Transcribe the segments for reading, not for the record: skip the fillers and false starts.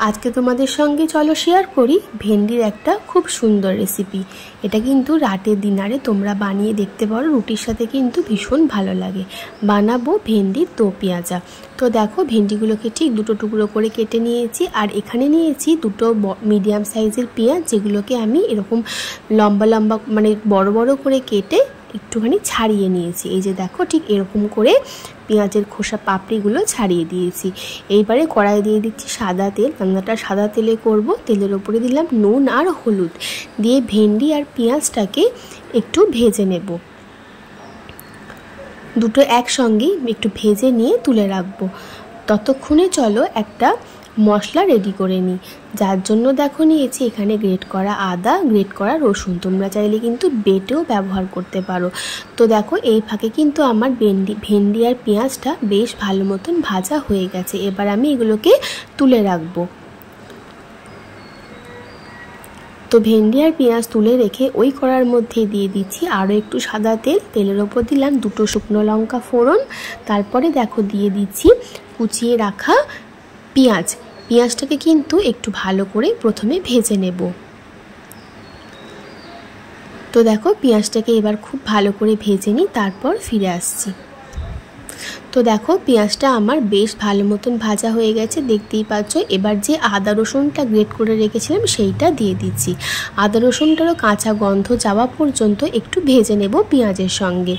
আজকে তোমাদের সঙ্গে চলো শেয়ার করি ভেন্ডির একটা খুব সুন্দর রেসিপি। এটা কিন্তু রাতের ডিনারে তোমরা বানিয়ে দেখতে পারো, রুটির সাথে কিন্তু ভীষণ ভালো লাগে। বানাবো ভেন্ডির দো পেঁয়াজা। তো দেখো ভেন্ডিগুলোকে ঠিক দুটো টুকরো করে কেটে নিয়েছি, আর এখানে নিয়েছি দুটো মিডিয়াম সাইজের পেঁয়াজ, যেগুলোকে আমি এরকম লম্বা লম্বা মানে বড় বড় করে কেটে একটুখানি ছাড়িয়ে নিয়েছি। এই যে দেখো ঠিক এরকম করে পেঁয়াজের খোসা পাপড়িগুলো ছাড়িয়ে দিয়েছি। এইবারে কড়াই দিয়ে দিচ্ছি সাদা তেল। রান্নাটা সাদা তেলে করব। তেলের ওপরে দিলাম নুন আর হলুদ দিয়ে ভেন্ডি আর পেঁয়াজটাকে একটু ভেজে নেব। দুটো একসঙ্গেই একটু ভেজে নিয়ে তুলে রাখবো। ততক্ষণে চলো একটা মশলা রেডি করে নিই, যার জন্য দেখো নিয়েছি এখানে গ্রেট করা আদা, গ্রেট করা রসুন। তোমরা চাইলে কিন্তু বেটেও ব্যবহার করতে পারো। তো দেখো এই ফাঁকে কিন্তু আমার ভেন্ডি আর পেঁয়াজটা বেশ ভালো মতন ভাজা হয়ে গেছে। এবার আমি এগুলোকে তুলে রাখবো। তো ভেন্ডি আর পেঁয়াজ তুলে রেখে ওই কড়ার মধ্যে দিয়ে দিচ্ছি আরও একটু সাদা তেল। তেলের ওপর দিলাম দুটো শুকনো লঙ্কা ফোড়ন। তারপরে দেখো দিয়ে দিচ্ছি কুচিয়ে রাখা পেঁয়াজটাকে কিন্তু একটু ভালো করে প্রথমে ভেজে নেব। তো দেখো পেঁয়াজটাকে এবার খুব ভালো করে ভেজে নিই, তারপর ফিরে আসছি। তো দেখো পেঁয়াজটা আমার বেশ ভালো মতন ভাজা হয়ে গেছে, দেখতেই পাচ্ছ। এবার যে আদা রসুনটা গ্রেট করে রেখেছিলাম সেইটা দিয়ে দিচ্ছি। আদা রসুনটারও কাঁচা গন্ধ যাওয়া পর্যন্ত একটু ভেজে নেব পেঁয়াজের সঙ্গে।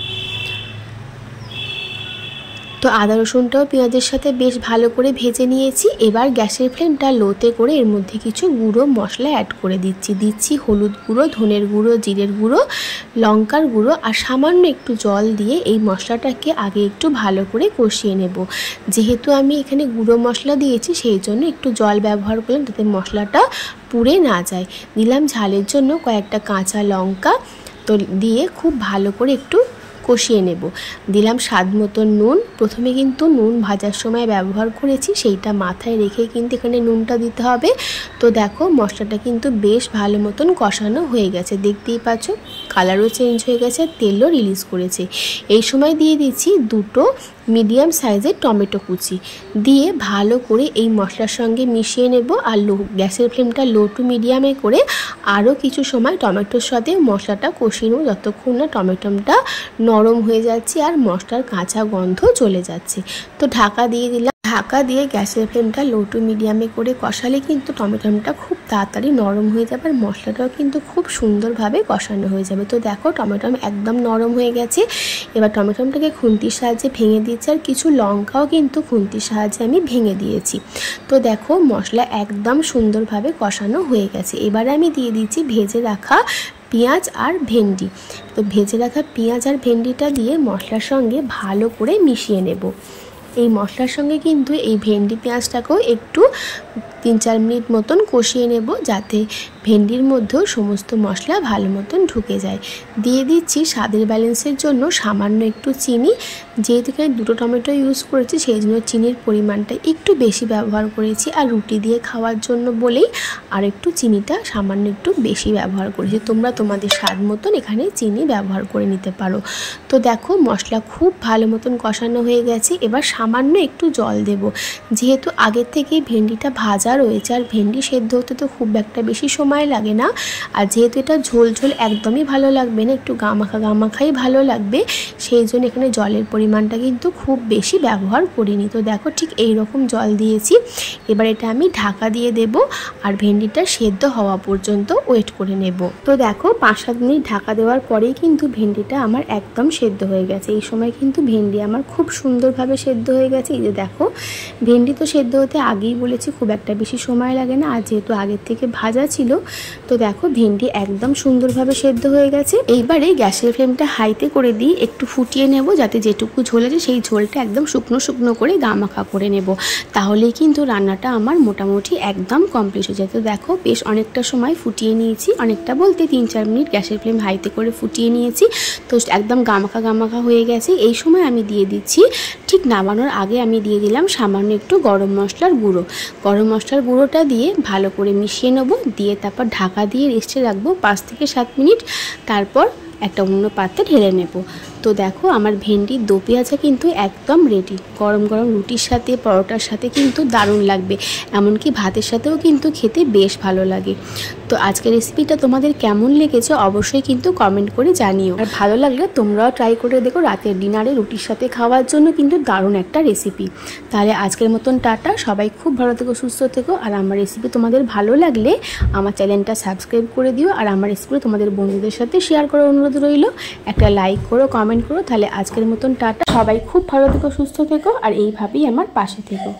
তো আদা রসুনটাও পেঁয়াজের সাথে বেশ ভালো করে ভেজে নিয়েছি। এবার গ্যাসের ফ্লেমটা লোতে করে এর মধ্যে কিছু গুঁড়ো মশলা অ্যাড করে দিচ্ছি হলুদ গুঁড়ো, ধনের গুঁড়ো, জিরের গুঁড়ো, লঙ্কার গুঁড়ো আর সামান্য একটু জল দিয়ে এই মশলাটাকে আগে একটু ভালো করে কষিয়ে নেব। যেহেতু আমি এখানে গুঁড়ো মশলা দিয়েছি সেই জন্য একটু জল ব্যবহার করলাম, যাতে মশলাটা পুড়ে না যায়। দিলাম ঝালের জন্য কয়েকটা কাঁচা লঙ্কা। তো দিয়ে খুব ভালো করে একটু কষিয়ে নেব। দিলাম স্বাদ মতো নুন। প্রথমে কিন্তু নুন ভাজার সময় ব্যবহার করেছি, সেইটা মাথায় রেখে কিন্তু এখানে নুনটা দিতে হবে। তো দেখো মশলাটা কিন্তু বেশ ভালো মতন কষানো হয়ে গেছে, দেখতেই পাচ্ছ কালারও চেঞ্জ হয়ে গেছে, তেলও রিলিজ করেছে। এই সময় দিয়ে দিচ্ছি দুটো মিডিয়াম সাইজের টমেটো কুচি দিয়ে ভালো করে এই মশলার সঙ্গে মিশিয়ে নেব। আর গ্যাসের ফ্লেমটা লো টু মিডিয়ামে করে আরও কিছু সময় টমেটোর সাথে মশলাটা কষিয়ে নেব, যতক্ষণ না টমেটোটা নরম হয়ে যাচ্ছে আর মশলার কাঁচা গন্ধ চলে যাচ্ছে। তো ঢাকা দিয়ে দিলাম। ঢাকা দিয়ে গ্যাসের ফ্লেমটা লো টু মিডিয়ামে করে কষালে কিন্তু টমেটোটা খুব তাড়াতাড়ি নরম হয়ে যাবে, আর মশলাটাও কিন্তু খুব সুন্দরভাবে কষানো হয়ে যাবে। তো দেখো টমেটো একদম নরম হয়ে গেছে। এবার টমেটোটাকে খুন্তির সাহায্যে ভেঙে দিয়েছি, আর কিছু লঙ্কাও কিন্তু খুন্তির সাহায্যে আমি ভেঙে দিয়েছি। তো দেখো মশলা একদম সুন্দরভাবে কষানো হয়ে গেছে। এবার আমি দিয়ে দিচ্ছি ভেজে রাখা পেঁয়াজ আর ভেন্ডি। তো ভেজে রাখা পেঁয়াজ আর ভেন্ডিটা দিয়ে মশলার সঙ্গে ভালো করে মিশিয়ে নেব। এই মশলার সঙ্গে কিন্তু এই ভেন্ডি পেঁয়াজটাকেও একটু 3-4 মিনিট মতন কষিয়ে নেব, যাতে ভেন্ডির মধ্যেও সমস্ত মশলা ভালো মতন ঢুকে যায়। দিয়ে দিচ্ছি স্বাদের ব্যালেন্সের জন্য সামান্য একটু চিনি। যেহেতু এখানে দুটো টমেটো ইউজ করেছি সেই জন্য চিনির পরিমাণটা একটু বেশি ব্যবহার করেছি, আর রুটি দিয়ে খাওয়ার জন্য বলেই আর একটু চিনিটা সামান্য একটু বেশি ব্যবহার করেছি। তোমরা তোমাদের স্বাদ মতন এখানে চিনি ব্যবহার করে নিতে পারো। তো দেখো মশলা খুব ভালো মতন কষানো হয়ে গেছে। এবার সামান্য একটু জল দেব, যেহেতু আগের থেকেই ভেন্ডিটা ভাজা রয়েছে, আর ভেন্ডি সেদ্ধ হতে তো খুব একটা বেশি সময় লাগে না। আর যেহেতু এটা ঝোল ঝোল একদমই ভালো লাগবে না, একটু গামাখাই ভালো লাগবে, সেই জন্য এখানে জলের পরিমাণটা কিন্তু খুব বেশি ব্যবহার করিনি। তো দেখো ঠিক এই রকম জল দিয়েছি। এবার এটা আমি ঢাকা দিয়ে দেব আর ভেন্ডিটা সেদ্ধ হওয়া পর্যন্ত ওয়েট করে নেব। তো দেখো 5-7 মিনিট ঢাকা দেওয়ার পরেই কিন্তু ভেন্ডিটা আমার একদম সেদ্ধ হয়ে গেছে। এই সময় কিন্তু ভেন্ডি আমার খুব সুন্দরভাবে সেদ্ধ হয়ে গেছে। এই যে দেখো ভেন্ডি তো সেদ্ধ হতে আগেই বলেছি খুব একটা বেশি সময় লাগে না, আর যেহেতু আগের থেকে ভাজা ছিল। তো দেখো ভেন্ডি একদম সুন্দরভাবে সেদ্ধ হয়ে গেছে। এইবারে গ্যাসের ফ্লেমটা হাইতে করে দিই, একটু ফুটিয়ে নেব, যাতে যেটুকু ঝোল আছে সেই ঝোলটা একদম শুকনো শুকনো করে গামাখা করে নেব। তাহলেই কিন্তু রান্নাটা আমার মোটামুটি একদম কমপ্লিট হয়ে যায়। তো দেখো বেশ অনেকটা সময় ফুটিয়ে নিয়েছি, অনেকটা বলতে 3-4 মিনিট গ্যাসের ফ্লেম হাইতে করে ফুটিয়ে নিয়েছি। তো একদম গামাখা হয়ে গেছে। এই সময় আমি দিয়ে দিচ্ছি, ঠিক নামানোর আগে আমি দিয়ে দিলাম সামান্য একটু গরম মশলার গুঁড়ো। গরম মশলার গুঁড়োটা দিয়ে ভালো করে মিশিয়ে নেব, দিয়ে তারপর ঢাকা দিয়ে রেস্টে রাখবো 5 থেকে 7 মিনিট। তারপর একটা অন্য পাত্রে ঢেলে নেব। তো দেখো আমার ভেন্ডির দো পেঁয়াজা কিন্তু একদম রেডি। গরম গরম রুটির সাথে পরোটার সাথে কিন্তু দারুণ লাগবে, এমনকি ভাতের সাথেও কিন্তু খেতে বেশ ভালো লাগে। তো আজকের রেসিপিটা তোমাদের কেমন লেগেছে অবশ্যই কিন্তু কমেন্ট করে জানিও। আর ভালো লাগলে তোমরাও ট্রাই করে দেখো, রাতের ডিনারে রুটির সাথে খাওয়ার জন্য কিন্তু দারুণ একটা রেসিপি। তাহলে আজকের মতন টাটা, সবাই খুব ভালো থেকো, সুস্থ থেকো। আর আমার রেসিপি তোমাদের ভালো লাগলে আমার চ্যানেলটা সাবস্ক্রাইব করে দিও, আর আমার রেসিপি তোমাদের বন্ধুদের সাথে শেয়ার করার অনুরোধ রইল। একটা লাইক করো, কমেন্ট করো। তাহলে আজকের মতন টাটা, সবাই খুব ভালো থেকো, সুস্থ থেকো, আর এইভাবেই আমার পাশে থেকো।